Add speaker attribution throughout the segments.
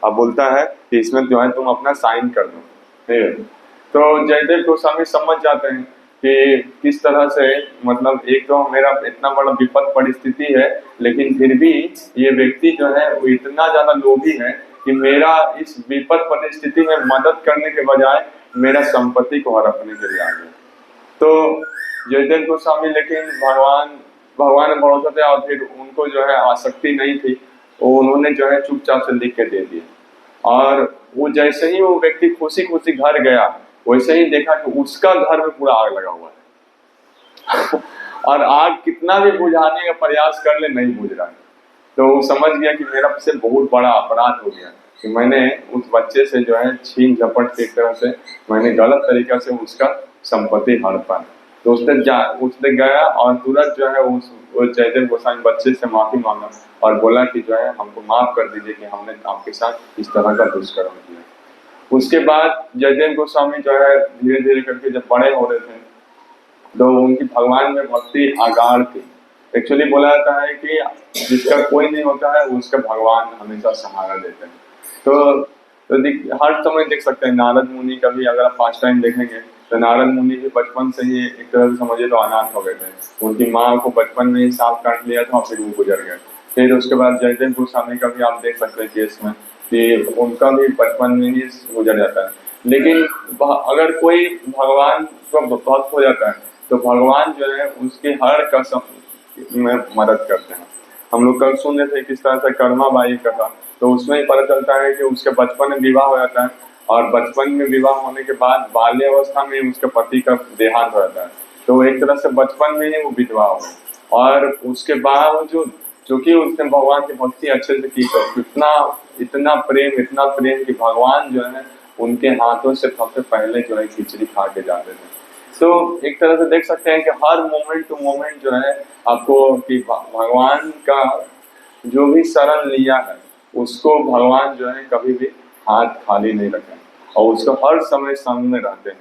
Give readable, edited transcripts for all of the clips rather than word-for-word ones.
Speaker 1: अब बोलता है कि इसमें जो है तुम अपना साइन कर दो, ठीक है। तो जयदेव गोस्वामी समझ जाते हैं कि किस तरह से, मतलब एक तो मेरा इतना बड़ा विपद परिस्थिति है, लेकिन फिर भी ये व्यक्ति जो है वो इतना ज्यादा लोभी है कि मेरा इस विपद परिस्थिति में मदद करने के बजाय मेरा संपत्ति को हड़पने के लिए आ गया। तो जयदेव गोस्वामी लेकिन भगवान भगवान ने भरोसा दिया, और फिर उनको जो है आसक्ति नहीं थी, तो उन्होंने जो है चुपचाप से लिख के दे दिया। और वो जैसे ही वो व्यक्ति खुशी खुशी घर गया, वैसे ही देखा कि उसका घर में पूरा आग लगा हुआ है और आग कितना भी बुझाने का प्रयास कर ले नहीं बुझ रहा है। तो वो समझ गया कि मेरा से बहुत बड़ा अपराध हो गया कि मैंने उस बच्चे से जो है छीन झपट के एक तरह से मैंने गलत तरीका से उसका संपत्ति हड़पा। तो उसने गया और तुरंत जो है वो जयदेव गोस्वामी बच्चे से माफी मांगा और बोला कि जो है हमको माफ कर दीजिए कि हमने आपके साथ इस तरह का दुष्कर्म किया। उसके बाद जयदेव गोस्वामी जो है धीरे धीरे करके जब बड़े हो रहे थे, तो उनकी भगवान में भक्ति आगाढ़ थी। एक्चुअली बोला जाता है कि जिसका कोई नहीं होता है उसका भगवान हमेशा सहारा देते हैं। तो हर समय देख सकते हैं नारद मुनि का भी, अगर आप पास्ट टाइम देखेंगे तो नारद मुनि भी बचपन से ही एक तरह से समझिए तो अनाथ हो गए थे। उनकी माँ को बचपन में ही सांप काट लिया था और फिर वो गुजर गए। फिर उसके बाद जयदेव गोस्वामी का भी आप देख सकते हैं केस में कि उनका भी बचपन में ही गुजर जाता है। लेकिन अगर कोई भगवान का भक्त हो जाता है तो भगवान जो है उसके हर कसम में मदद करते हैं। हम लोग कल सुन रहे थे किस तरह से कर्मा बाई का था, तो उसमें ही पता चलता है कि उसके बचपन में विवाह हो जाता है और बचपन में विवाह होने के बाद बाल्य अवस्था में उसके पति का देहांत हो जाता है। तो एक तरह से बचपन में ही वो विधवा हो गई और उसके बावजूद क्योंकि उसने भगवान की भक्ति अच्छे से की, तो इतना प्रेम कि भगवान जो है उनके हाथों से सबसे पहले जो है खिचड़ी खा के जाते थे। तो एक तरह से देख सकते हैं कि हर मोमेंट टू मोमेंट जो है आपको कि भगवान का जो भी शरण लिया है उसको भगवान जो है कभी भी हाथ खाली नहीं रखे और उसको हर समय संग में रहते हैं।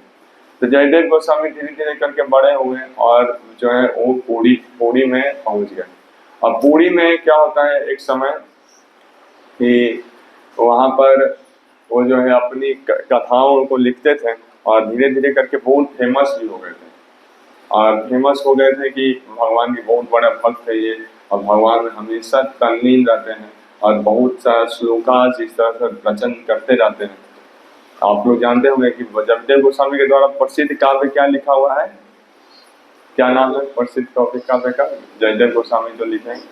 Speaker 1: तो जयदेव गोस्वामी धीरे धीरे करके बड़े हुए और जो है वो पूरी में पहुंच गए। अब पूरी में क्या होता है, एक समय कि वहां पर वो जो है अपनी कथाओं को लिखते थे और धीरे धीरे करके बहुत फेमस भी हो गए थे। और फेमस हो गए थे कि भगवान के बहुत बड़ा भक्त है ये, और भगवान में हमेशा तल्लीन रहते हैं और बहुत सारा श्लोकास इस तरह से रचन करते रहते हैं। आप लोग जानते होंगे कि जयदेव गोस्वामी के द्वारा प्रसिद्ध काव्य क्या लिखा हुआ है, क्या नाम है प्रसिद्ध काव्य का? जयदेव गोस्वामी जो लिखे हैं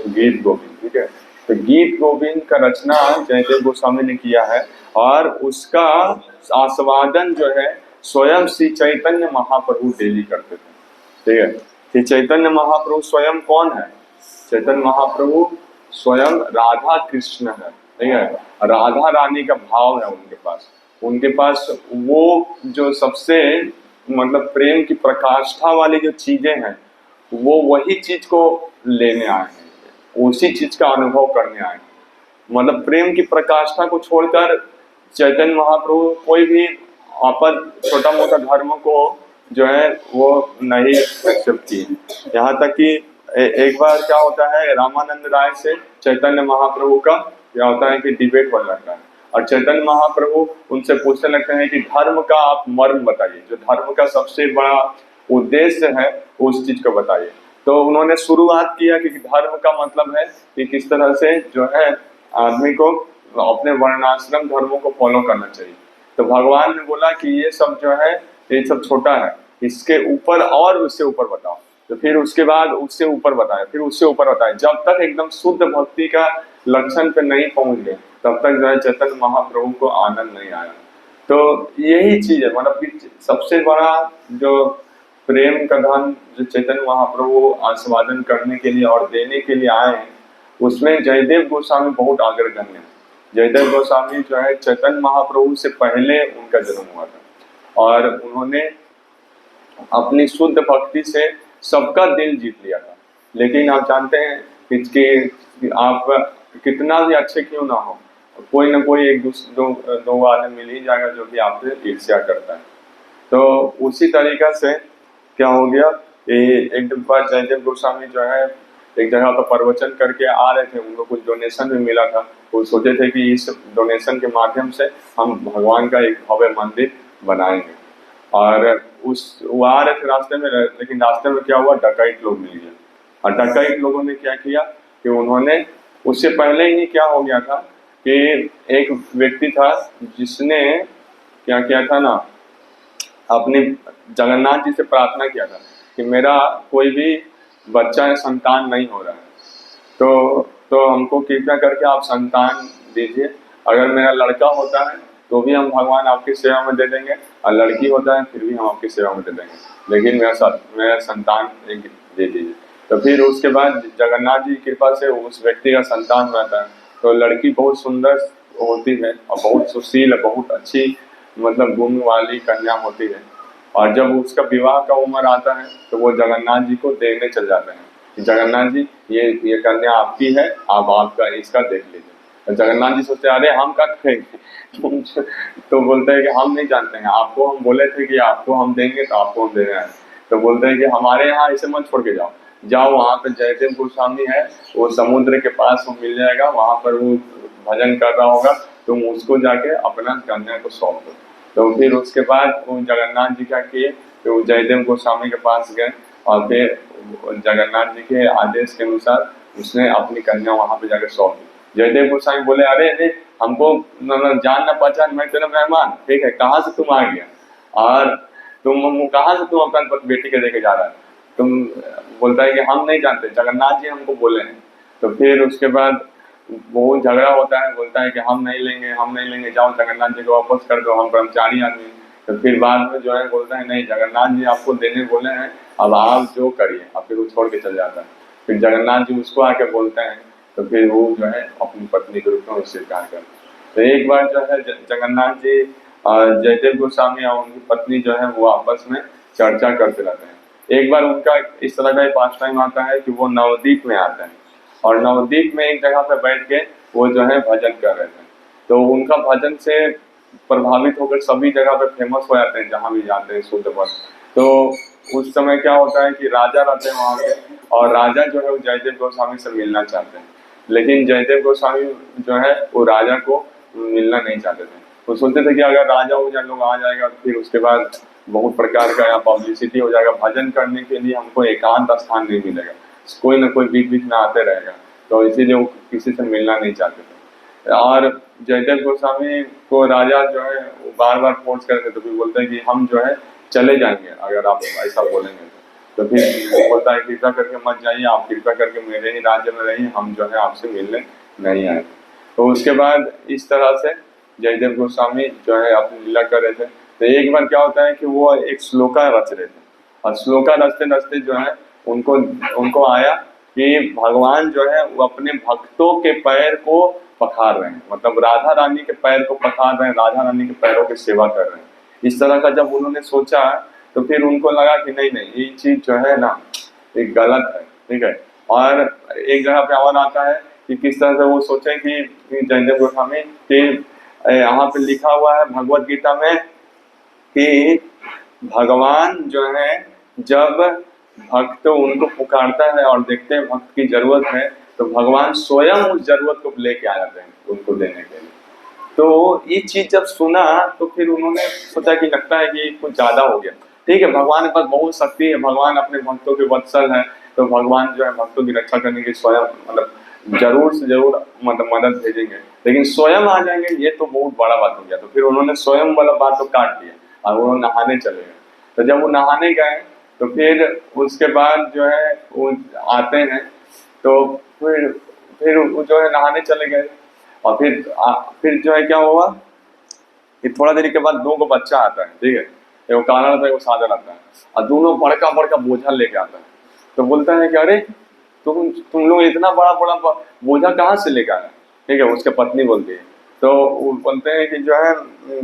Speaker 1: गीत गोविंद, ठीक है। तो गीत गोविंद का रचना जयदेव गोस्वामी ने किया है और उसका आस्वादन जो है स्वयं श्री चैतन्य महाप्रभु डेली करते थे, ठीक है। श्री चैतन्य महाप्रभु स्वयं कौन है? चैतन्य महाप्रभु स्वयं राधा कृष्ण है, ठीक है। राधा रानी का भाव है उनके पास वो जो सबसे मतलब प्रेम की प्रकाष्ठा वाली जो चीजें हैं वो वही चीज को लेने आए हैं, उसी चीज का अनुभव करने आए हैं। मतलब प्रेम की प्रकाष्ठा को छोड़कर चैतन्य महाप्रभु कोई भी आपद छोटा मोटा धर्म को जो है वो नहीं एक्सेप्ट किए। यहाँ तक कि एक बार क्या होता है, रामानंद राय से चैतन्य महाप्रभु का क्या होता है कि डिबेट हो जाता है और चैतन्य महाप्रभु उनसे पूछने लगते हैं कि धर्म का आप मर्म बताइए, जो धर्म का सबसे बड़ा उद्देश्य है उस चीज को बताइए। तो उन्होंने शुरुआत किया कि धर्म का मतलब है कि किस तरह से जो है आदमी को अपने वर्णाश्रम धर्मों को फॉलो करना चाहिए। तो भगवान ने बोला कि ये सब जो है ये सब छोटा है, इसके ऊपर और उससे ऊपर बताओ। तो फिर उसके बाद उससे ऊपर बताया, फिर उससे ऊपर बताया, जब तक एकदम शुद्ध भक्ति का लक्षण पे नहीं पहुंच गए तब तक जो है चैतन्य महाप्रभु को आनंद नहीं आया। तो यही चीज है, मतलब कि सबसे बड़ा जो प्रेम का धन जो चैतन्य महाप्रभु आस्वादन करने के लिए और देने के लिए आए हैं उसमें जयदेव गोस्वामी बहुत अग्रगण्य है। जयदेव गोस्वामी जो है चैतन्य महाप्रभु से पहले उनका जन्म हुआ था और उन्होंने अपनी शुद्ध भक्ति से सबका दिल जीत लिया था। लेकिन आप जानते हैं कि आप कितना भी अच्छे क्यों ना हो, कोई ना कोई एक दो आदमी मिल ही जाएगा जो कि आपसे ईर्ष्या करता है। तो उसी तरीका से क्या हो गया, एक बार जयदेव गोस्वामी जो है एक जगह पर प्रवचन करके आ रहे थे, उनको कुछ डोनेशन भी मिला था। वो सोचे थे कि इस डोनेशन के माध्यम से हम भगवान का एक भव्य मंदिर बनाएंगे। और वो आ रहे थे रास्ते में, लेकिन रास्ते में क्या हुआ, डकैत लोग मिल गए। और डकैत लोगों ने क्या किया कि उन्होंने, उससे पहले ही क्या हो गया था कि एक व्यक्ति था जिसने क्या किया था ना, अपने जगन्नाथ जी से प्रार्थना किया था कि मेरा कोई भी बच्चा या संतान नहीं हो रहा है, तो हमको कृपया करके आप संतान दीजिए। अगर मेरा लड़का होता है तो भी हम भगवान आपकी सेवा में दे देंगे, और लड़की होता है फिर भी हम आपकी सेवा में दे देंगे, लेकिन मेरा संतान एक दे दीजिए। तो फिर उसके बाद जगन्नाथ जी की कृपा से उस व्यक्ति का संतान रहता है। तो लड़की बहुत सुंदर होती है और बहुत सुशील, बहुत अच्छी मतलब गुण वाली कन्या होती है। और जब उसका विवाह का उम्र आता है तो वो जगन्नाथ जी को देखने चल जाते हैं कि जगन्नाथ जी ये कन्या आपकी है, आप आपका इसका देख लीजिए। तो जगन्नाथ जी सोचते हैं अरे हम क्या करेंगे तो बोलते हैं कि हम नहीं जानते हैं, आपको हम बोले थे कि आपको हम देंगे तो आपको हम दे रहे हैं। तो बोलते हैं कि हमारे यहाँ ऐसे मत छोड़ के जाओ, जाओ वहाँ पे जयदेव गोस्वामी है, वो समुद्र के पास वो मिल जाएगा, वहाँ पर वो भजन कर रहा होगा, तुम उसको जाके अपना कन्या को सौंप दो। तो फिर उसके बाद वो जगन्नाथ जी क्या किए, तो जयदेव गोस्वामी के पास गए और फिर जगन्नाथ जी के आदेश के अनुसार उसने अपनी कन्या वहां पे जाकर सौंप दी। जयदेव गोस्वामी बोले अरे अरे हमको जान ना पहचान, मैं तेरा मेहमान, ठीक है, कहाँ से तुम आ गया और तुम कहाँ से तुम अपना बेटी के लेके जा रहा है, तुम, बोलता है कि हम नहीं जानते, जगन्नाथ जी हमको बोले हैं। तो फिर उसके बाद बहुत झगड़ा होता है, बोलता है कि हम नहीं लेंगे, हम नहीं लेंगे, जाओ जगन्नाथ जी को वापस कर दो, हम कर्मचारी आदमी। तो फिर बाद में जो है बोलता है नहीं, जगन्नाथ जी आपको देने बोले हैं, अब आप जो करिए, अब फिर वो छोड़ के चल जाता है। फिर जगन्नाथ जी उसको आके बोलते हैं, तो फिर वो जो है अपनी पत्नी के रूप में उससे स्वीकार करते हैं। तो एक बार जो है जगन्नाथ जी और जयदेव गोस्वामी और उनकी पत्नी जो है वो आपस में चर्चा करते रहते हैं। एक बार उनका इस तरह का पास टाइम आता है कि वो नवद्वीप में आते हैं, और नवद्वीप में एक जगह पे बैठ के वो जो है भजन कर रहे थे। तो उनका भजन से प्रभावित होकर सभी जगह पे फेमस हो जाते हैं, जहाँ भी जाते हैं शुद्ध भक्त। तो उस समय क्या होता है कि राजा रहते हैं वहाँ पे, और राजा जो है वो जयदेव गोस्वामी से मिलना चाहते हैं, लेकिन जयदेव गोस्वामी जो है वो राजा को मिलना नहीं चाहते थे। वो सोचते थे कि अगर राजा उजा लोग आ जाएगा तो फिर उसके बाद बहुत प्रकार का यहाँ पब्लिसिटी हो जाएगा, भजन करने के लिए हमको एकांत स्थान नहीं मिलेगा, कोई ना कोई बीच बीच में आते रहेगा, तो इसीलिए वो किसी से मिलना नहीं चाहते थे। और जयदेव गोस्वामी को राजा जो है वो बार बार फोर्स करते, तो फिर बोलते हैं कि हम जो है चले जाएंगे अगर आप ऐसा बोलेंगे तो फिर वो बोलता है कृपा करके मत जाइए, आप कृपा करके मेरे ही राज्य में रहिए, हम जो है आपसे मिलने नहीं आए। तो उसके बाद इस तरह से जयदेव गोस्वामी जो है अपनी लीला कर रहे थे। तो एक बार क्या होता है कि वो एक श्लोका रच रहे थे, और श्लोका रचते रचते जो है उनको उनको आया कि भगवान जो है वो अपने भक्तों के पैर को पखार रहे हैं, मतलब राधा रानी के पैर को पखार रहे हैं, राधा रानी के पैरों की सेवा कर रहे हैं। इस तरह का जब उन्होंने सोचा तो फिर उनको लगा कि नहीं नहीं, ये चीज जो है ना एक गलत है, ठीक है। और एक जगह पे और आता है कि किस तरह से वो सोचे कि जयदेव गोस्वामी कि यहाँ पे लिखा हुआ है भगवत गीता में कि भगवान जो है जब भक्त उनको पुकारता है और देखते हैं भक्त की जरूरत है, तो भगवान स्वयं उस जरूरत को लेके आ जाते हैं उनको देने के लिए। तो ये चीज जब सुना तो फिर उन्होंने सोचा कि लगता है कि कुछ ज्यादा हो गया, ठीक है, भगवान के पास बहुत शक्ति है, भगवान अपने भक्तों के वत्सल है, तो भगवान जो है भक्तों की रक्षा करने के स्वयं मतलब जरूर से जरूर मतलब मदद भेजेंगे, लेकिन स्वयं आ जाएंगे ये तो बहुत बड़ा बात हो गया। तो फिर उन्होंने स्वयं वाला बात तो काट दिया और वो नहाने चले गए। तो जब वो नहाने गए तो फिर उसके बाद जो है वो आते हैं, तो फिर वो जो है नहाने चले गए, और फिर जो है क्या हुआ कि थोड़ा देर के बाद दो को बच्चा आता है, ठीक है, एगो काला रहता है एगो सादा रहता है, और दोनों बड़का बड़का बोझा लेके आता है। तो बोलता है कि अरे तुम लोग इतना बड़ा बड़ा बोझा कहाँ से लेके आया, ठीक है, उसके पत्नी बोलती है। तो वो बोलते हैं कि जो है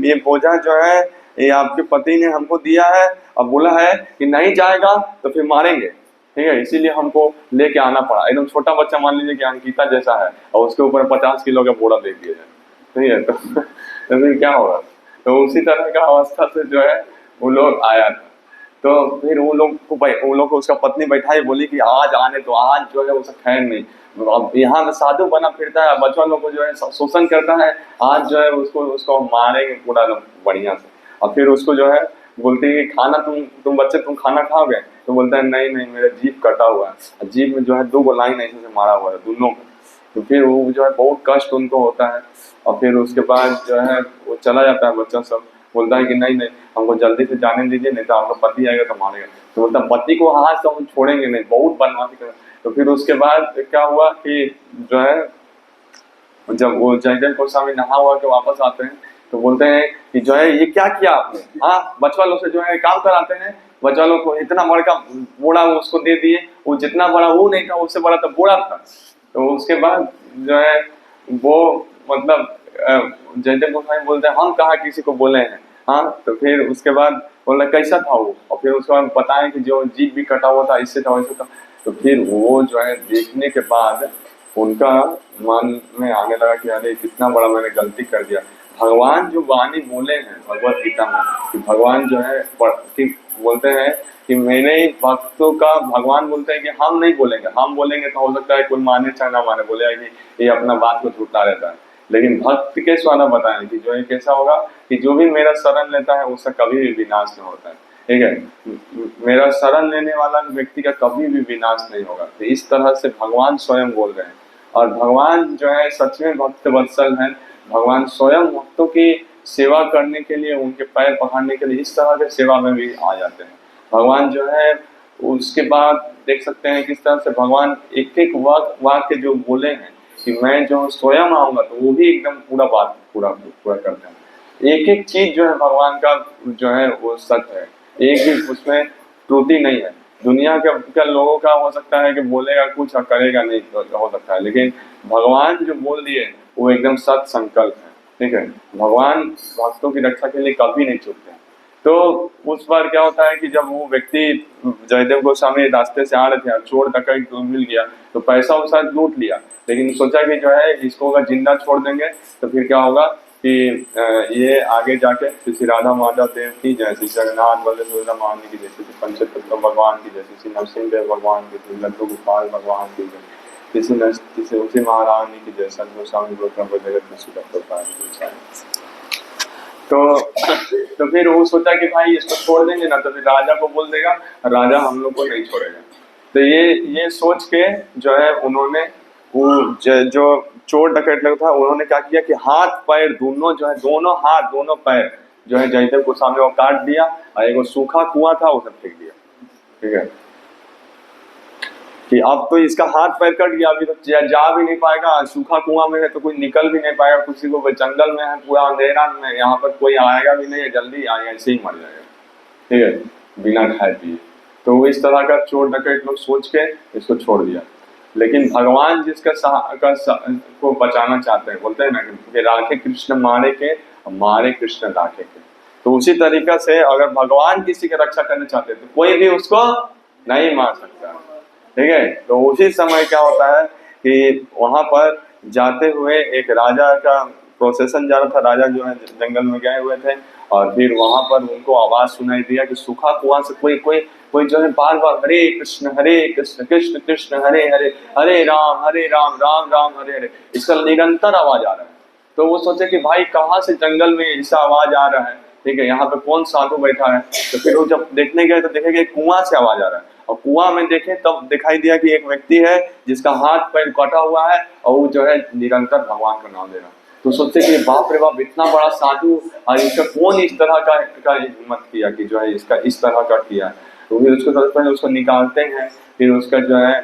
Speaker 1: ये बोझा जो है ये आपके पति ने हमको दिया है, और बोला है कि नहीं जाएगा तो फिर मारेंगे, ठीक है, इसीलिए हमको लेके आना पड़ा। एकदम छोटा बच्चा मान लीजिए कि अंकिता जैसा है, और उसके ऊपर 50 किलो का बोरा दे दिया जाए, ठीक है, तो फिर क्या होगा। तो उसी तरह का अवस्था से जो है वो लोग आया था। तो फिर वो लोग को उसका पत्नी बैठाई, बोली कि आज आने तो, आज जो है उसका खैर नहीं, अब यहाँ में साधु बना फिरता है, बच्चों लोग को जो है शोषण करता है, आज जो है उसको उसको मारेंगे पूरा एकदम बढ़िया से। और फिर उसको जो है बोलती है कि खाना तुम बच्चे तुम खाना खाओगे? तो बोलता है नहीं नहीं, मेरा जीभ कटा हुआ है, और जीभ में जो है 2 लाइन ऐसे से मारा हुआ है दोनों को। तो फिर वो जो है बहुत कष्ट उनको होता है, और फिर उसके बाद जो है वो चला जाता है बच्चा सब, बोलता है कि नहीं नहीं, हमको जल्दी से जाने दीजिए, नहीं तो आपका पति आएगा तो मारेगा। तो बोलता पति को आज तो हम छोड़ेंगे नहीं, बहुत बदमाशी कर। तो फिर उसके बाद क्या हुआ कि जो है जब वो जयदेव गोस्वामी नहा हुआ के वापस आते हैं, तो बोलते हैं कि जो है ये क्या किया आपने, हाँ बचवा लोग से जो है काम कराते हैं, बचवा लोग को इतना बड़ा बोड़ा उसको दे दिए, वो जितना बड़ा वो नहीं था, उससे बड़ा तो बोड़ा था। तो उसके बाद जो है वो मतलब जयदेव गोस्वामी बोलते हैं हम कहाँ किसी को बोले हैं, हाँ। तो फिर उसके बाद बोला कैसा था वो, और फिर उसके बाद बताएं कि जो जीभ भी कटा हुआ था, इससे था वैसे था। तो फिर वो जो है देखने के बाद उनका मन में आने लगा कि अरे कितना बड़ा मैंने गलती कर दिया। भगवान जो वाणी बोले हैं भगवत गीता में कि भगवान जो है कि बोलते हैं कि मेरे भक्तों का, भगवान बोलते हैं कि हम नहीं बोलेंगे, हम बोलेंगे तो हो सकता है कोई माने चाहे ना माने, बोलेगा कि ये अपना बात को झूठा रहता है, लेकिन भक्त के द्वारा बताएं कि जो है कैसा होगा कि जो भी मेरा शरण लेता है उसका कभी भी विनाश नहीं होता है, ठीक है। मेरा शरण लेने वाला व्यक्ति का कभी भी विनाश नहीं होगा। तो इस तरह से भगवान स्वयं बोल रहे हैं, और भगवान जो है सच में भक्त वत्सल है। भगवान स्वयं भक्तों की सेवा करने के लिए, उनके पैर पकड़ने के लिए इस तरह के सेवा में भी आ जाते हैं। भगवान जो है उसके बाद देख सकते हैं किस तरह से भगवान एक एक वाक्य जो बोले हैं कि मैं जो स्वयं आऊंगा, तो वो भी एकदम पूरा बात पूरा पूरा करते हैं। एक एक चीज जो है भगवान का जो है वो सत्य है, एक भी उसमें त्रुटि नहीं है। दुनिया के लोगों का हो सकता है कि बोलेगा कुछ और करेगा नहीं, हो सकता है, लेकिन भगवान जो बोल दिए वो एकदम सत्य संकल्प है, ठीक है। भगवान भक्तों की रक्षा के लिए कभी नहीं चूकते। तो उस बार क्या होता है कि जब वो व्यक्ति जयदेव गोस्वामी रास्ते से आ रहे थे, चोर डकैत मिल गया, तो पैसा वैसा लूट लिया, लेकिन सोचा कि जो है इसको अगर जिंदा छोड़ देंगे तो फिर क्या होगा कि ये आगे जाके श्री राधा माधव देव की जय, श्री जगन्नाथ बल्लभ सुभद्रा महारानी की जय, श्री पंचतत्व भगवान की जय, श्री नरसिंह देव भगवान की जय, लड्डू गोपाल भगवान की जय, श्री महारानी की जय, संत गोस्वामी गौतम जगत में सुखा। तो फिर वो सोचा कि भाई इसको छोड़ देंगे ना तो फिर राजा को बोल देगा, राजा हम लोग को नहीं छोड़ेगा। तो ये सोच के जो है उन्होंने वो जो चोर डकैत लोग था, उन्होंने क्या किया कि हाथ पैर दोनों जो है, दोनों हाथ दोनों पैर जो है जयदेव गोस्वामी को काट दिया, और एक सूखा कुआं था उसे फेंक दिया, ठीक है। कि अब तो इसका हाथ पैर कट गया, अभी तो जा भी नहीं पाएगा, सूखा कुआं में है तो कोई निकल भी नहीं पाएगा, किसी को जंगल में है पूरा अंधेरा में, यहाँ पर कोई आएगा भी नहीं है, जल्दी आएगा, ऐसे ही मर जाएगा, ठीक है, बिना खाए पिए। तो इस तरह का चोर डकैत लोग सोच के इसको छोड़ दिया। लेकिन भगवान जिसका को बचाना चाहते हैं, बोलते हैं ना कि राखे कृष्ण मारे के, मारे कृष्ण राखे के। तो उसी तरीका से अगर भगवान किसी की रक्षा करना चाहते हैं तो कोई भी उसको नहीं मार सकता, ठीक है। तो उसी समय क्या होता है कि वहां पर जाते हुए एक राजा का प्रोसेशन जा रहा था, राजा जो है जंगल में गए हुए थे, और फिर वहां पर उनको आवाज सुनाई दिया कि सूखा कुआं से कोई कोई कोई जो है बार बार हरे कृष्ण कृष्ण कृष्ण हरे हरे, हरे राम राम राम हरे हरे, इसका निरंतर आवाज आ रहा है। तो वो सोचे कि भाई कहाँ से जंगल में ऐसा आवाज आ रहा है, ठीक है, यहाँ पे कौन साधु बैठा है। तो फिर वो जब देखने गए तो देखे कि कुआं से आवाज आ रहा है, और कुआं में देखे तब दिखाई दिया कि एक व्यक्ति है जिसका हाथ पैर कटा हुआ है, और वो जो है निरंतर भगवान का नाम ले रहा है। तो सोचते कि बाप रे बाप, इतना बड़ा साधु, और इसका कौन इस तरह का हिम्मत किया कि जो है इसका इस तरह का किया। तो फिर उसको सबसे पहले उसको निकालते हैं, फिर उसका जो है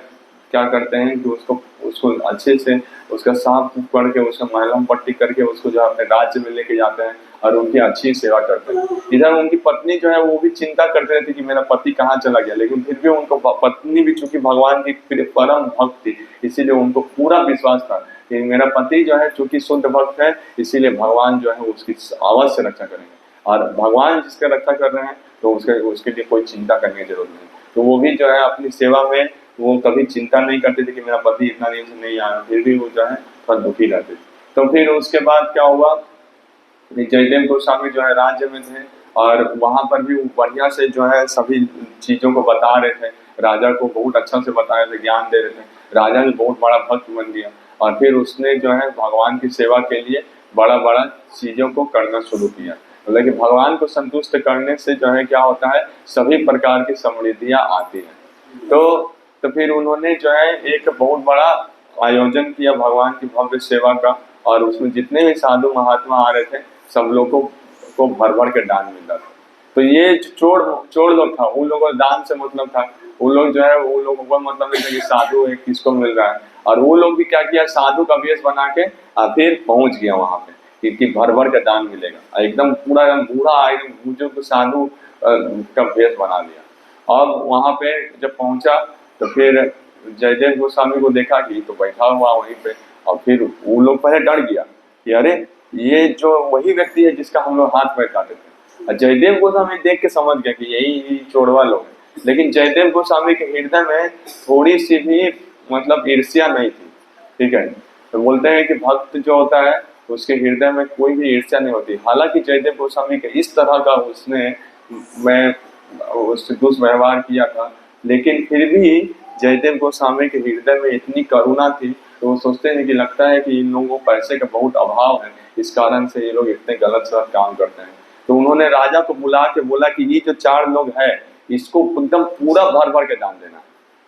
Speaker 1: क्या करते हैं कि उसको अच्छे से उसका साफ करके, उसका मलहम पट्टी करके उसको जो अपने राज्य में लेके जाते हैं और उनकी अच्छी सेवा करते हैं। इधर उनकी पत्नी जो है वो भी चिंता करते रहती कि मेरा पति कहाँ चला गया, लेकिन फिर भी उनको पत्नी भी चूंकि भगवान की परम भक्त थी, इसीलिए उनको पूरा विश्वास था कि मेरा पति जो है चूंकि शुद्ध भक्त है, इसीलिए भगवान जो है उसकी अवश्य रक्षा करेंगे, और भगवान जिसका रक्षा कर रहे हैं तो उसके लिए कोई चिंता करने की जरूरत नहीं। तो वो भी जो है अपनी सेवा में वो कभी चिंता नहीं करते थे कि मेरा पति इतना दिन से नहीं आया, फिर भी वो जो है थोड़ा दुखी रहते थे। तो फिर उसके बाद क्या हुआ, जयदेव गोस्वामी जो है राज्य में थे, और वहां पर भी वो बढ़िया से जो है सभी चीजों को बता रहे थे, राजा को बहुत अच्छा से बता रहे थे, ज्ञान दे रहे थे। राजा भी बहुत बड़ा भक्त बन गया और फिर उसने जो है भगवान की सेवा के लिए बड़ा बड़ा चीजों को करना शुरू किया। मतलब कि भगवान को संतुष्ट करने से जो है क्या होता है, सभी प्रकार की समृद्धियां आती हैं। तो फिर उन्होंने जो है एक बहुत बड़ा आयोजन किया भगवान की भव्य सेवा का, और उसमें जितने भी साधु महात्मा आ रहे थे सब लोगों को भर भर के दान मिल रहा था। तो ये जो चोर चोर लोग था, उन लोगों को दान से मतलब था, उन लोग जो है उन लोगों को मतलब नहीं था कि साधु है किसको मिल रहा है। और वो लोग भी क्या किया, साधु का वेश बना के फिर पहुंच गया वहां पे कि भर भर के दान मिलेगा, एकदम पूरा एकदम बूढ़ा एकदम बुजुर्ग साधु का वेश बना लिया। अब वहां पे जब पहुंचा तो फिर जयदेव गोस्वामी को देखा कि तो बैठा हुआ वहीं पे, और फिर वो लोग पहले डर गया कि अरे ये जो वही व्यक्ति है जिसका हम लोग हाथ बैठाते थे। और जयदेव गोस्वामी देख के समझ गया कि यही चोरवा लोग है, लेकिन जयदेव गोस्वामी के हृदय में थोड़ी सी भी मतलब ईर्ष्या नहीं थी। ठीक है, तो बोलते हैं कि भक्त जो होता है उसके हृदय में कोई भी ईर्ष्या नहीं होती। हालांकि जयदेव गोस्वामी के इस तरह का उसने मैं उससे दुष्व्यवहार किया था, लेकिन फिर भी जयदेव गोस्वामी के हृदय में इतनी करुणा थी, तो वो सोचते हैं कि लगता है कि इन लोगों को पैसे का बहुत अभाव है, इस कारण से ये लोग इतने गलत सलत काम करते हैं। तो उन्होंने राजा को बुला के बोला कि ये जो 4 लोग हैं इसको एकदम पूरा भर भर के दान देना।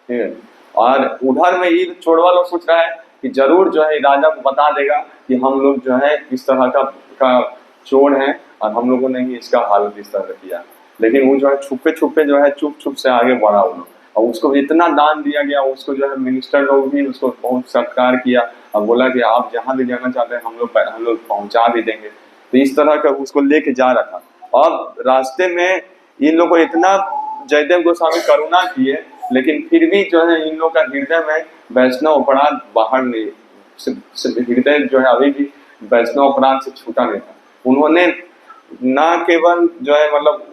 Speaker 1: ठीक है, और उधर में ये छोड़वा लोग सोच रहा है कि जरूर जो है राजा को बता देगा कि हम लोग जो है इस तरह का चोर हैं और हम लोगों ने ही इसका हालत इस तरह किया। लेकिन वो जो है छुपे छुपे जो है चुप चुप से आगे बढ़ा वो लोग, और उसको इतना दान दिया गया, उसको जो है मिनिस्टर लोग भी उसको बहुत सत्कार किया और बोला कि आप जहाँ भी जाना चाहते हैं हम लोग पहुंचा भी देंगे। तो इस तरह का उसको लेके जा रहा था। अब रास्ते में इन लोगों को इतना जयदेव गोस्वामी करुणा किए, लेकिन फिर भी जो है इन लोग का हृदय में वैष्णव अपराध बाहर नहीं, हृदय जो है अभी भी वैष्णव अपराध से छूटा नहीं था। उन्होंने ना केवल जो है मतलब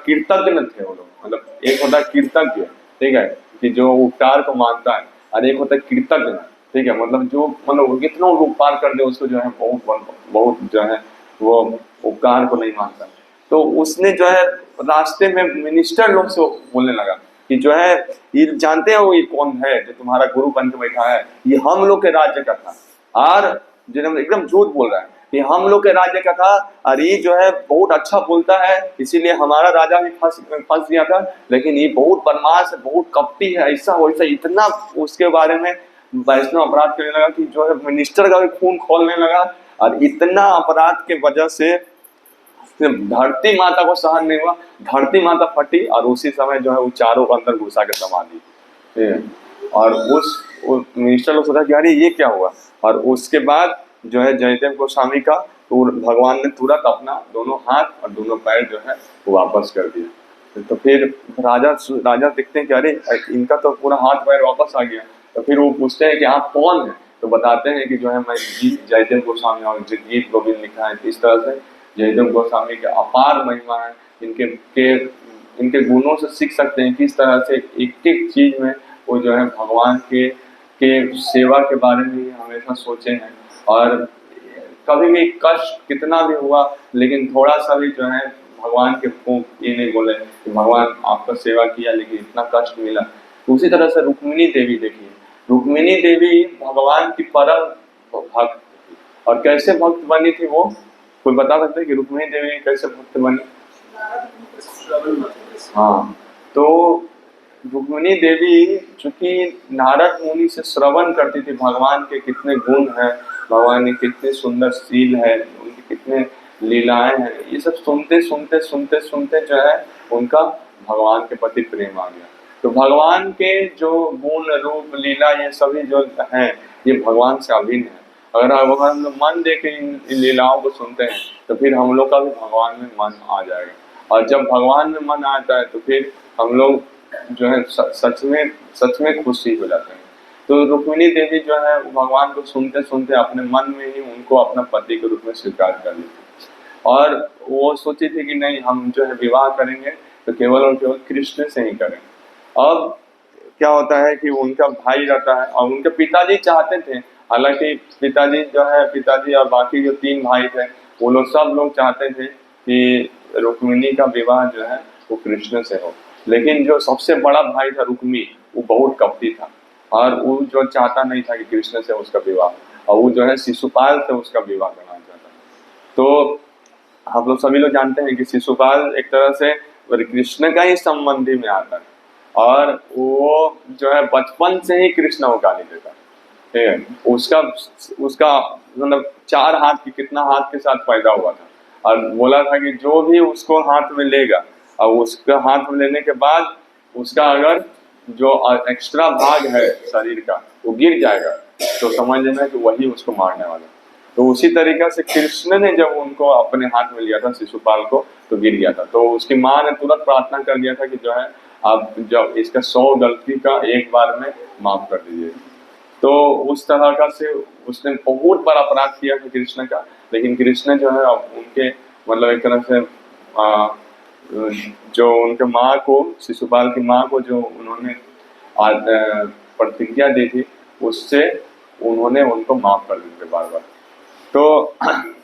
Speaker 1: कृतज्ञ थे वो लोग, मतलब एक होता है कृतज्ञ, ठीक है, कि जो उपकार को मानता है, और एक होता है कृतज्ञ, ठीक है, मतलब जो मतलब कितना उपकार कर दे उसको जो है बहुत जो है वो उपकार को नहीं मानता। तो उसने जो है रास्ते में मिनिस्टर लोग से बोलने लगा कि जो है ये जानते हो ये कौन है जो तुम्हारा गुरु बन के बैठा है, ये हम लोग के राज्य का था, और जो एकदम झूठ बोल रहा है कि हम लोग के राज्य का था, और ये जो है बहुत अच्छा बोलता है इसीलिए हमारा राजा भी फंस गया था, लेकिन ये बहुत बदमाश है, बहुत कपटी है, ऐसा वैसा इतना उसके बारे में वैष्णव अपराध करने लगा कि जो है मिनिस्टर का भी खून खोलने लगा। और इतना अपराध के वजह से धरती माता को सहन नहीं हुआ, धरती माता फटी, और उसी समय जो है वो चारों अंदर घुसा के समा दी। और उस मिनिस्टर लोग सोचा कि अरे ये क्या हुआ, और उसके बाद जो है जयदेव गोस्वामी का तो भगवान ने तुरंत अपना दोनों हाथ और दोनों पैर जो है वो वापस कर दिया। तो फिर राजा देखते हैं कि अरे इनका तो पूरा हाथ पैर वापस आ गया। तो फिर वो पूछते हैं कि आप कौन हैं, तो बताते हैं कि जो है मैं जयदेव गोस्वामी और गीत गोविंद लिखा है। इस तरह से जयदेव गोस्वामी के अपार महिमा है, इनके गुणों से सीख सकते हैं किस तरह से एक एक चीज में वो जो है भगवान के सेवा के बारे में हमेशा सोचे हैं। और कभी भी कष्ट कितना भी हुआ, लेकिन थोड़ा सा भी जो है भगवान के ये नहीं बोले कि भगवान आपका सेवा किया लेकिन इतना कष्ट मिला। उसी तरह से रुक्मिणी देवी देखिए, रुक्मिणी देवी भगवान की परम भक्त थी, और कैसे भक्त बनी थी वो कोई बता सकते हैं कि रुक्मिणी देवी कैसे भक्त बनी? हाँ, तो रुक्मिणी देवी चूंकि नारद मुनि से श्रवण करती थी भगवान के कितने गुण हैं, भगवान के कितने सुंदर शील है, उनकी कितने लीलाएं हैं, ये सब सुनते सुनते सुनते सुनते जो है उनका भगवान के प्रति प्रेम आ गया। तो भगवान के जो गुण रूप लीला ये सभी जो हैं ये भगवान से अभिन्न है। अगर हम लोग मन दे के इन लीलाओं को सुनते हैं तो फिर हम लोग का भी भगवान में मन आ जाएगा, और जब भगवान में मन आता है तो फिर हम लोग जो है सच में खुशी हो जाते हैं। तो रुक्मिणी देवी जो है भगवान को सुनते सुनते अपने मन में ही उनको अपना पति के रूप में स्वीकार कर ली थी, और वो सोची थी कि नहीं हम जो है विवाह करेंगे तो केवल और केवल कृष्ण से ही करें। अब क्या होता है कि उनका भाई रहता है और उनके पिताजी चाहते थे, हालांकि पिताजी और बाकी जो 3 भाई थे वो लोग सब लोग चाहते थे कि रुक्मिणी का विवाह जो है वो कृष्ण से हो। लेकिन जो सबसे बड़ा भाई था रुक्मी, वो बहुत कपटी था और वो जो चाहता नहीं था कि कृष्ण से उसका विवाह हो, और वो जो है शिशुपाल से उसका विवाह करना चाहता था। तो आप लोग सभी लोग जानते हैं कि शिशुपाल एक तरह से कृष्ण का ही संबंधी में आता है, और वो जो है बचपन से ही कृष्ण को गाली देता है। ठीक है, उसका उसका मतलब 4 हाथ की कितना हाथ के साथ पैदा हुआ था, और बोला था कि जो भी उसको हाथ में लेगा और उसका हाथ में लेने के बाद उसका अगर जो एक्स्ट्रा भाग है शरीर का वो गिर जाएगा तो समझ लेना कि वही उसको मारने वाला है। तो उसी तरीका से कृष्ण ने जब उनको अपने हाथ में लिया था शिशुपाल को तो गिर गया था। तो उसकी माँ ने तुरंत प्रार्थना कर दिया था कि जो है आप जब इसका 100 गलती का एक बार में माफ कर दीजिए। तो उस तरह का से उसने बहुत बड़ा अपराध किया था कृष्ण का। लेकिन कृष्ण जो है उनके मतलब एक तरह से जो उनके माँ को, शिशुपाल की माँ को जो उन्होंने प्रतिज्ञा दी थी उससे उन्होंने उनको माफ कर देते बार बार। तो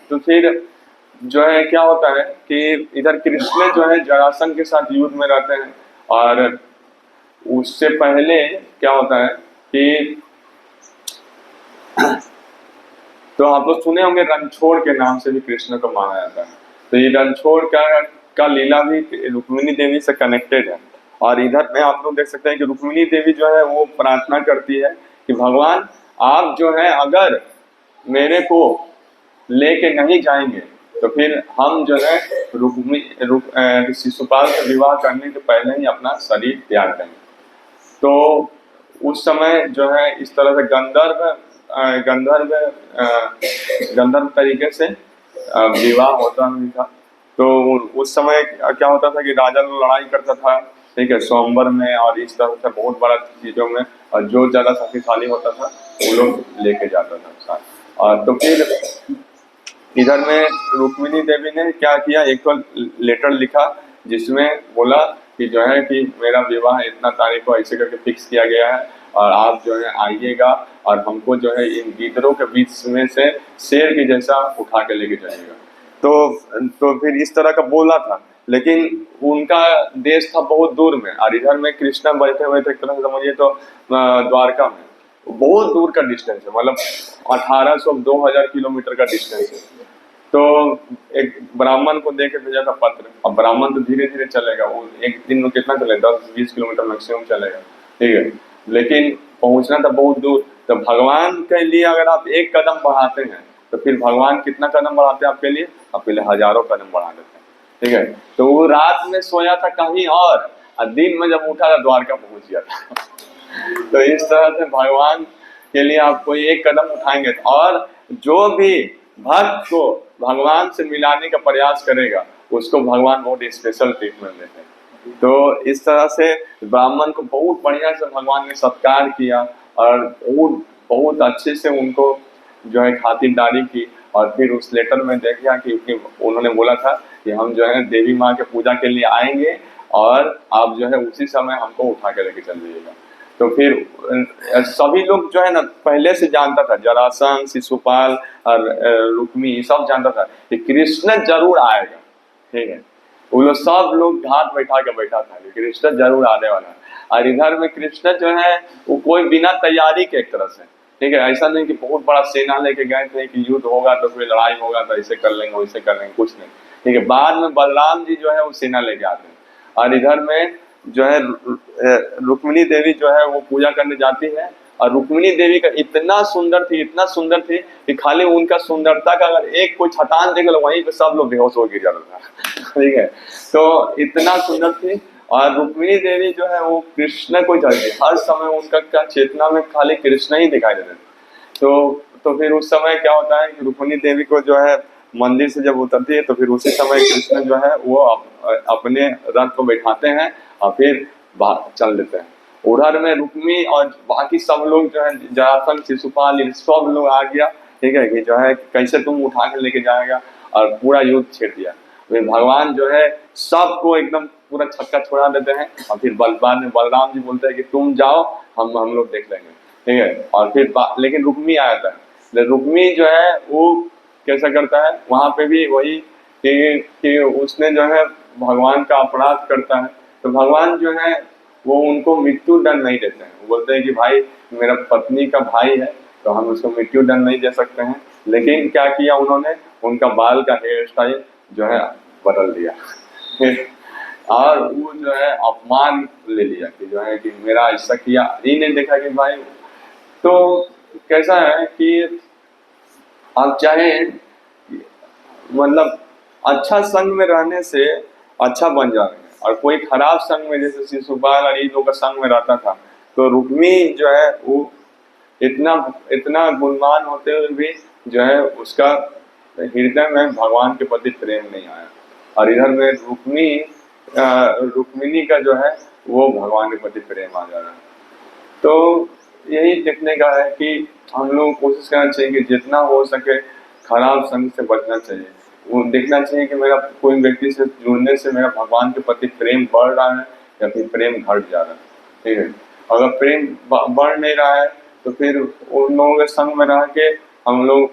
Speaker 1: तो फिर जो है क्या होता है कि इधर कृष्ण जो है जरासंध के साथ युद्ध में रहते हैं, और उससे पहले क्या होता है कि तो आप लोग सुने होंगे रणछोड़ के नाम से भी कृष्ण को माना जाता है। तो ये रणछोड़ का लीला भी रुक्मिणी देवी से कनेक्टेड है। और इधर में आप लोग देख सकते हैं कि रुक्मिणी देवी जो है वो प्रार्थना करती है कि भगवान आप जो है अगर मेरे को लेके नहीं जाएंगे तो फिर हम जो है शिशुपाल से विवाह करने के पहले ही अपना शरीर त्याग देंगे। तो उस समय जो है इस तरह से गंधर्व गंधर्व तरीके से विवाह होता नहीं था। तो उस समय क्या होता था कि राजा लोग लड़ाई करता था, ठीक है, स्वयंवर में और इस तरह से बहुत बड़ा चीजों में, और जो ज्यादा शक्तिशाली होता था वो लोग लेके जाता था साथ। और तो फिर इधर में रुक्मिणी देवी ने क्या किया, एक तो लेटर लिखा जिसमें बोला कि जो है कि मेरा विवाह इतना तारीख को ऐसे करके फिक्स किया गया है और आप जो है आइएगा और हमको जो है इन गिद्धरों के बीच में से शेर के जैसा उठा के लेके जाइएगा। तो फिर इस तरह का बोला था। लेकिन उनका देश था बहुत दूर में और इधर में कृष्णा बैठे हुए थे, एक तरह से समझिए तो द्वारका में। बहुत दूर का डिस्टेंस है, मतलब 1800-2000 किलोमीटर का डिस्टेंस है। तो एक ब्राह्मण को दे के भेजा था पत्र। अब ब्राह्मण तो धीरे धीरे चलेगा, वो एक दिन में कितना चले, 10-20 किलोमीटर मैक्सिमम चलेगा, ठीक है। लेकिन पहुंचना था बहुत दूर। तो भगवान के लिए अगर आप एक कदम बढ़ाते हैं तो फिर भगवान कितना कदम बढ़ाते हैं आपके लिए, आपके लिए हजारों कदम बढ़ा देते हैं, ठीक है। तो वो रात में सोया था कहीं और दिन में जब उठा था द्वारका पहुंच गया था। तो इस तरह से भगवान के लिए आप कोई एक कदम उठाएंगे और जो भी भक्त को भगवान से मिलाने का प्रयास करेगा उसको भगवान बहुत स्पेशल ट्रीटमेंट देते हैं। तो इस तरह से ब्राह्मण को बहुत बढ़िया से भगवान ने सत्कार किया और बहुत बहुत अच्छे से उनको जो है खातिरदारी की। और फिर उस लेटर में देखा कि उन्होंने बोला था कि हम जो है देवी माँ के पूजा के लिए आएंगे और आप जो है उसी समय हमको उठा के लेके चल जाइएगा। तो फिर सभी लोग जो है ना पहले से जानता था, जरासंध, शिशुपाल और रुक्मी सब जानता था कि कृष्ण जरूर आएगा, ठीक है। वो लोग सब लोग घाट बैठा के बैठा था कि कृष्ण जरूर आने वाला है। और इधर में कृष्ण जो है वो कोई बिना तैयारी के एक तरह से, ठीक है, ऐसा नहीं कि बहुत बड़ा सेना लेके गए थे कि युद्ध होगा तो कोई लड़ाई होगा तो ऐसे कर लेंगे वैसे कर लेंगे, कुछ नहीं, ठीक है। बाद में बलराम जी जो है वो सेना लेके आते हैं और इधर में जो है रुक्मिणी देवी जो है वो पूजा करने जाती है। और रुक्मिणी देवी का इतना सुंदर थी, इतना सुंदर थी कि खाली उनका सुंदरता का अगर एक कोई छटान देख लो वहीं पे सब लोग बेहोश हो गिर जाता था, ठीक है। तो इतना सुंदर थी। और रुक्मिणी देवी जो है वो कृष्ण को चाहती, हर समय उनका चेतना में खाली कृष्ण ही दिखाई देते। तो फिर उस समय क्या होता है कि रुक्मिणी देवी को जो है मंदिर से जब उतरती है तो फिर उसी समय कृष्ण जो है वो अपने रथ को बैठाते हैं और फिर चल देते हैं। उधर में रुक्मी और बाकी सब लोग जो है जरासंध, शिशुपाल, सब लोग आ गया, ठीक है, कि जो है कैसे तुम उठा के लेके जाएगा, और पूरा युद्ध छेड़ दिया। फिर भगवान जो है सबको एकदम पूरा छक्का छोड़ा देते हैं और फिर बाद में बलराम जी बोलते हैं कि तुम जाओ, हम लोग देख लेंगे, ठीक है। और फिर लेकिन रुक्मी आ जाता है। रुक्मी जो है वो कैसा करता है, वहां पे भी वही कि उसने जो है भगवान का अपराध करता है, तो भगवान जो है वो उनको मृत्यु दंड नहीं देते हैं। वो बोलते हैं कि भाई मेरा पत्नी का भाई है तो हम उसको मृत्यु दंड नहीं दे सकते हैं, लेकिन क्या किया उन्होंने, उनका बाल का हेयर स्टाइल जो है बदल दिया और वो जो है अपमान ले लिया कि जो है कि मेरा ऐसा किया, ही नहीं देखा कि भाई। तो कैसा है कि आप चाहे मतलब अच्छा संग में रहने से अच्छा बन जा रहे हैं, और कोई खराब संग में जैसे शिशुपाल और इन लोगों का संग में रहता था तो रुक्मी जो है वो इतना इतना गुणवान होते हुए भी जो है उसका हृदय में भगवान के प्रति प्रेम नहीं आया, और इधर में रुक्मिणी का जो है वो भगवान के प्रति प्रेम आ जा रहा है। तो यही देखने का है कि हम लोग कोशिश करना चाहिए कि जितना हो सके खराब संग से बचना चाहिए। वो देखना चाहिए कि मेरा कोई व्यक्ति से जुड़ने से मेरा भगवान के प्रति प्रेम बढ़ रहा है या फिर प्रेम घट जा रहा है। ठीक है, अगर प्रेम बढ़ नहीं रहा है तो फिर उन लोगों के संग में रह के हम लोग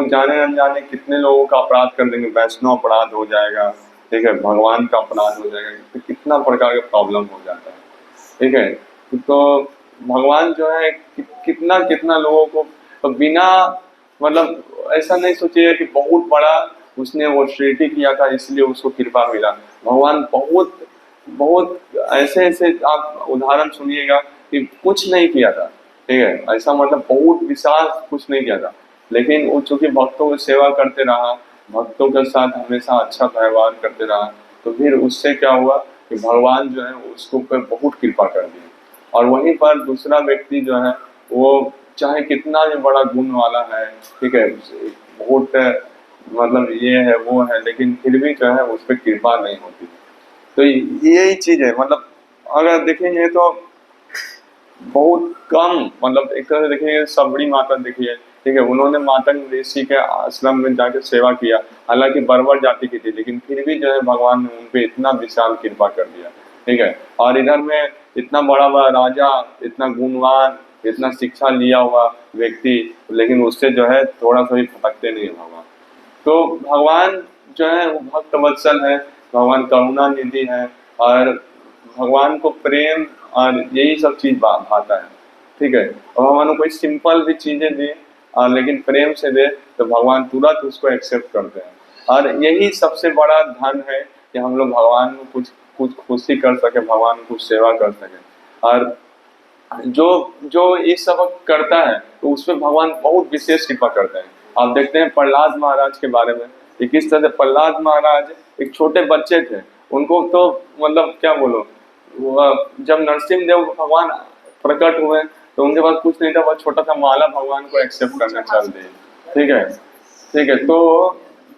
Speaker 1: जाने अनजाने कितने लोगों का अपराध कर देंगे, वैष्णव अपराध हो जाएगा, ठीक है, भगवान का अपराध हो जाएगा, तो कितना प्रकार का प्रॉब्लम हो जाता है। ठीक है, तो भगवान जो है कितना कितना लोगों को तो बिना मतलब ऐसा नहीं सोचिए कि बहुत बड़ा उसने वो सृष्टि किया था इसलिए उसको कृपा मिला। भगवान बहुत बहुत ऐसे ऐसे आप उदाहरण सुनिएगा कि कुछ नहीं किया था, ठीक है, ऐसा मतलब बहुत विशाल कुछ नहीं किया था, लेकिन वो चूंकि भक्तों की सेवा करते रहा, भक्तों के साथ हमेशा अच्छा व्यवहार करते रहा, तो फिर उससे क्या हुआ कि भगवान जो है उसको ऊपर बहुत कृपा कर दी। और वहीं पर दूसरा व्यक्ति जो है वो चाहे कितना भी बड़ा गुण वाला है, ठीक है, बहुत मतलब ये है वो है, लेकिन फिर भी जो है उस पर कृपा नहीं होती। तो यही चीज है, मतलब अगर देखेंगे तो बहुत कम, मतलब एक तरह से देखिए सबरी माता देखिए, ठीक है, उन्होंने मातंग ऋषि के आश्रम में जाकर सेवा किया, हालांकि बर्बर जाति की थी, लेकिन फिर भी जो है भगवान ने उन पे इतना विशाल कृपा कर दिया। ठीक है, और इधर में इतना बड़ा बड़ा राजा, इतना गुणवान, इतना शिक्षा लिया हुआ व्यक्ति, लेकिन उससे जो है थोड़ा सा भी फटकते नहीं है भगवान। तो भगवान जो है वो भक्त वत्सल है, भगवान करुणा निधि है, और भगवान को प्रेम और यही सब चीज भाता है। ठीक है, और भगवान को कोई सिंपल भी चीजें दे और लेकिन प्रेम से दे तो भगवान तुरंत उसको एक्सेप्ट करते हैं। और यही सबसे बड़ा धन है कि हम लोग भगवान को कुछ कुछ खुशी कर सके, भगवान को कुछ सेवा कर सके। और जो जो ये सब करता है तो उसमें भगवान बहुत विशेष कृपा करते हैं। आप देखते हैं प्रहलाद महाराज के बारे में कि किस तरह से प्रहलाद महाराज एक छोटे बच्चे थे, उनको तो मतलब क्या बोलो, जब नरसिंह देव भगवान प्रकट हुए तो उनके पास कुछ नहीं था, बस छोटा सा माला भगवान को एक्सेप्ट करना चल दिए। ठीक है, ठीक है,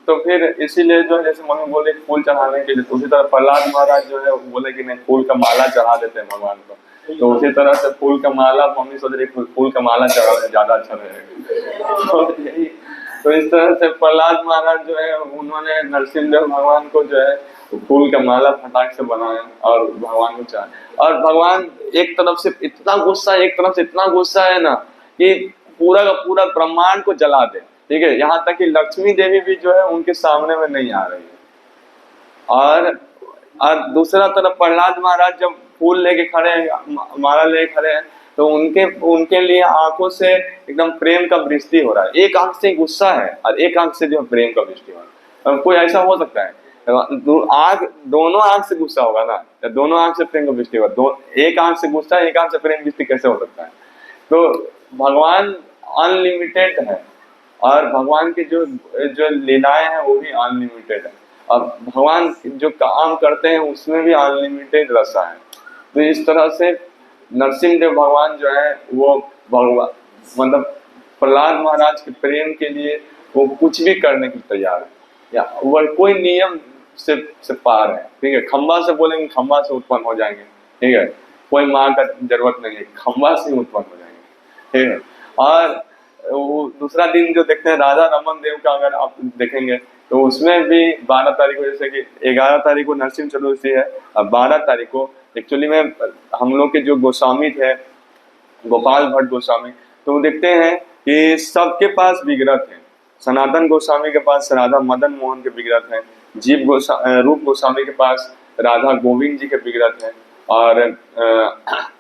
Speaker 1: तो फिर इसीलिए जो है जैसे मम्मी बोले फूल चढ़ाने के लिए, तो उसी तरह प्रहलाद महाराज जो है वो बोले कि नहीं फूल का माला चढ़ा देते हैं भगवान को, तो उसी तरह से फूल का माला मम्मी सोच रही फूल का माला चढ़ाने ज्यादा अच्छा रहेगा। तो यही, तो इस तरह से प्रहलाद महाराज जो है उन्होंने नरसिंहदेव भगवान को जो है फूल का माला फटाक से बनाया और भगवान को चाहे। और भगवान एक तरफ से इतना गुस्सा, एक तरफ से इतना गुस्सा है ना कि पूरा का पूरा ब्रह्मांड को जला दे। ठीक है, यहाँ तक कि लक्ष्मी देवी भी जो है उनके सामने में नहीं आ रही है। और दूसरा तरफ प्रहलाद महाराज जब फूल लेके खड़े हैं, माला लेके खड़े हैं, तो उनके उनके लिए आंखों से एकदम प्रेम का वृष्टि हो रहा है। एक आंख से गुस्सा है और एक आंख से जो प्रेम का वृष्टि हो रहा है। कोई ऐसा हो सकता है आंख, दोनों आंख से गुस्सा होगा ना, या दोनों आंख से प्रेम का वृष्टि होगा, एक आंख से गुस्सा एक आंख से प्रेम वृष्टि कैसे हो सकता है? तो भगवान अनलिमिटेड है और भगवान की जो जो लीलाएं हैं वो भी अनलिमिटेड है, और भगवान जो काम करते हैं उसमें भी अनलिमिटेड रसा है। तो इस तरह से नरसिंह देव भगवान जो है वो भगवान मतलब प्रहलाद महाराज के प्रेम के लिए वो कुछ भी करने की तैयार है, या वो कोई नियम से पार है। ठीक है, खंबा से बोलेंगे खंबा से उत्पन्न हो जाएंगे। ठीक है, कोई माँ का जरूरत नहीं है, खंबा से उत्पन्न हो जाएंगे। ठीक है, और वो दूसरा दिन जो देखते हैं राधा रमन देव का, अगर आप देखेंगे तो उसमें भी 12 तारीख को, जैसे कि 11 तारीख को नरसिंह चतुर्थी है और 12 तारीख को एक्चुअली में हम लोग के जो गोस्वामी थे गोपाल भट्ट गोस्वामी, तो देखते हैं कि सबके पास विग्रह थे, सनातन गोस्वामी के पास राधा मदन मोहन के विग्रह हैं, रूप गोस्वामी के पास राधा गोविंद जी के विग्रह हैं, और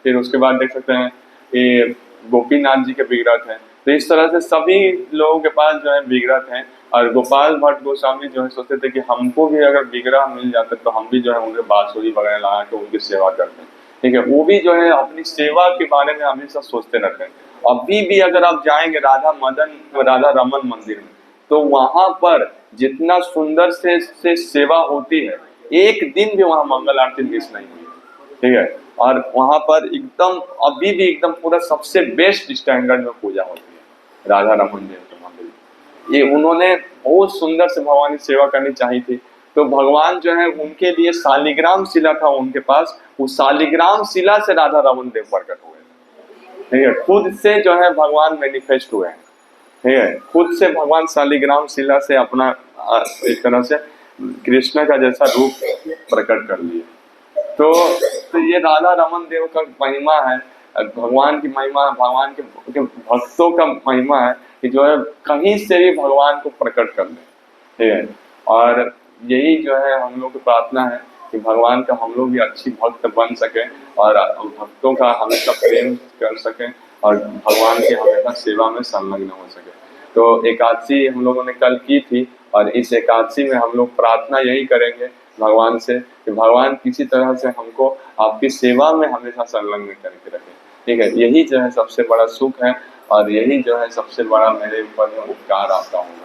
Speaker 1: फिर उसके बाद देख सकते हैं ये गोपीनाथ जी के विग्रह हैं। तो इस तरह से सभी लोगों के पास जो है विग्रह हैं। और गोपाल भट्ट गोस्वामी जो है सोचते थे कि हमको भी अगर विग्रह मिल जाते तो हम भी जो है उनके बांसुरी वगैरह लगा के उनकी सेवा करते हैं। ठीक है, वो भी जो है अपनी सेवा के बारे में हमेशा सोचते रहते हैं। अभी भी अगर आप जाएंगे राधा रमन मंदिर में, तो वहां पर जितना सुंदर से सेवा होती है, एक दिन भी वहां मंगल आरती मिस नहीं हुई। ठीक है, और वहां पर एकदम अभी भी एकदम पूरा सबसे बेस्ट स्टैंडर्ड में पूजा होती है राधा रमन देव के मंदिर में। ये उन्होंने बहुत सुंदर से भगवान की सेवा करनी चाहिए थी। तो भगवान जो है उनके लिए शालिग्राम शिला था उनके पास, उस शालिग्राम शिला से राधा रमन देव प्रकट हुए। ठीक है, खुद से जो है भगवान मैनिफेस्ट हुए हैं। ठीक है, खुद से भगवान शालिग्राम शिला से अपना एक तरह से कृष्ण का जैसा रूप प्रकट कर लिए। तो ये राधा रमन देव का महिमा है, भगवान की महिमा, भगवान के भक्तों का महिमा है कि जो है कहीं से भी भगवान को प्रकट कर ले। ठीक है, और यही जो है हम लोग की प्रार्थना है कि भगवान का हम लोग भी अच्छी भक्त बन सके और भक्तों का हमेशा प्रेम कर सके और भगवान की हमेशा सेवा में संलग्न हो सके। तो एकादशी हम लोगों ने कल की थी, और इस एकादशी में हम लोग प्रार्थना यही करेंगे भगवान से कि भगवान किसी तरह से हमको आपकी सेवा में हमेशा संलग्न करके रखें। ठीक है, यही जो है सबसे बड़ा सुख है, और यही जो है सबसे बड़ा मेरे ऊपर में उपकार आपका होगा।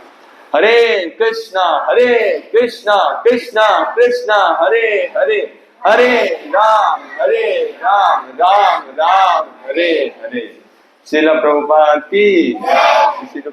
Speaker 1: हरे कृष्णा कृष्णा कृष्णा हरे हरे, हरे राम राम राम हरे हरे। श्रील प्रभुपाद की जय। किसी को